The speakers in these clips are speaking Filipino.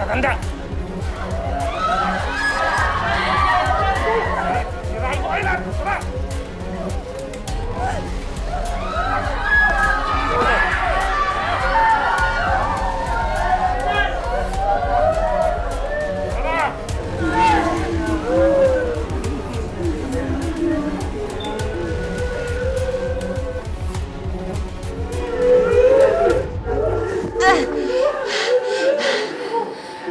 matatanda. Sirain mo kayo lahat! Tara!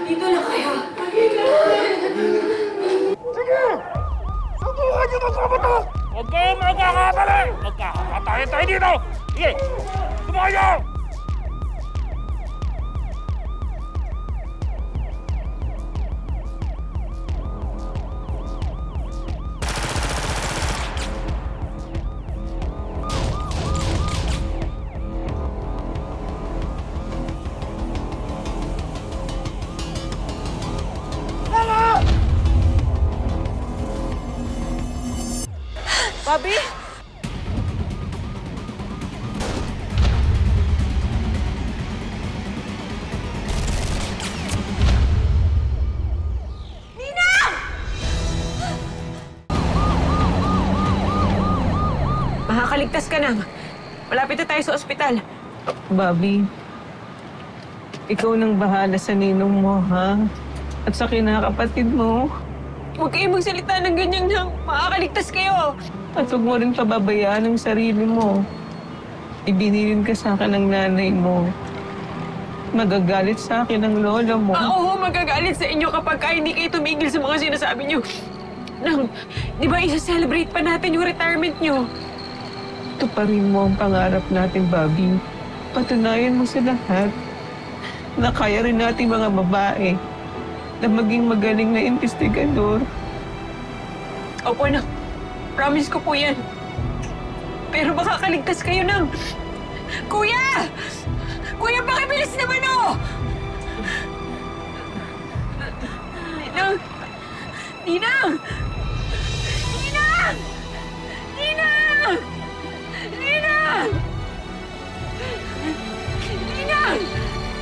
Dito lang kayo. Sige! Subukan niyo magkama to! Huwag kayong magkakabali! Magkakatayin tayo dito! Sige! Subukan niyo! Bobby? Makakaligtas ka na. Malapit na tayo sa ospital. Bobby, ikaw nang bahala sa ninong mo, ha? At sa kinakapatid mo. Huwag kayong magsalita ng ganyan na makakaligtas kayo. At huwag mo rin pababayaan ang sarili mo. Ibinilin ka sa akin ng nanay mo. Magagalit sa akin ang lola mo. Ako ho magagalit sa inyo kapag hindi kayo tumigil sa mga sinasabi niyo. Nang, di ba isa-celebrate pa natin yung retirement niyo? Tuparin mo ang pangarap natin, Bobby. Patunayan mo sa lahat na kaya rin nating mga babae na maging magaling na investigador. Opo na. Promise ko po yan. Pero makakaligtas kayo ng... Kuya! Kuya, pakibilis naman o! Ninang! Ninang! Ninang! Ninang! Ninang! Ninang!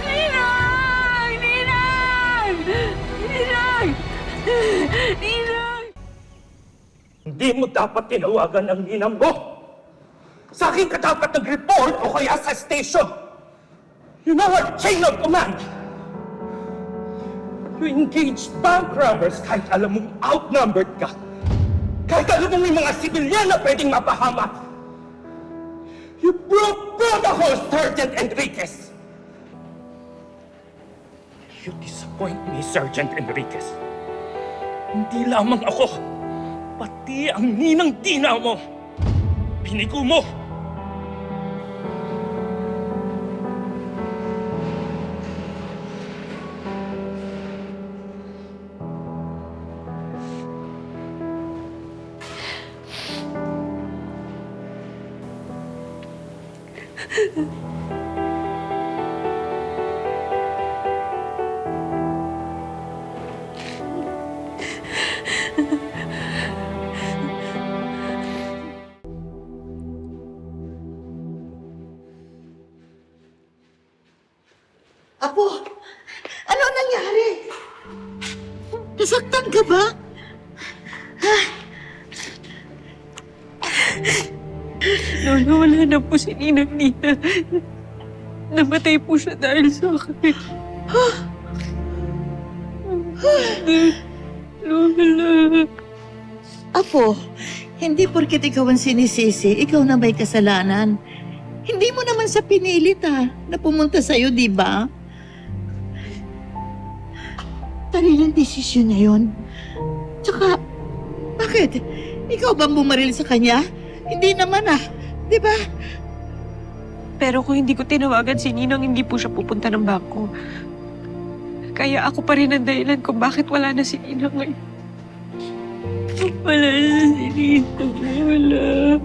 Ninang! Ninang! Ninang! Ninang! Hindi mo dapat tinawagan ang ninang mo! Sa akin ka dapat nag-report o kaya sa station! You know our chain of command! You engaged bank robbers kahit alam mong outnumbered ka. Kahit alam mong may mga sibilyan na pwedeng mapahamak. You broke protocol, Sergeant Enriquez! You disappoint me, Sergeant Enriquez. Hindi lamang ako, pati ang ninang-tina mo. Binigo mo. Apo, ano nangyari? Nasaktan ka ba? Lola, wala na po si Ninang Nina. Namatay po siya dahil sa akin. Lola. Apo, hindi porket ikaw ang sinisisi, ikaw na may kasalanan. Hindi mo naman sa pinilit na pumunta sa'yo, di ba? Tarilang desisyon niya yun. Tsaka, bakit? Ikaw bang bumaril sa kanya? Hindi naman di ba? Pero kung hindi ko tinawagan si Ninang, hindi po siya pupunta ng bangko. Kaya ako pa rin ang dahilan kung bakit wala na si Ninang ngayon. Wala na si Ninang. Wala.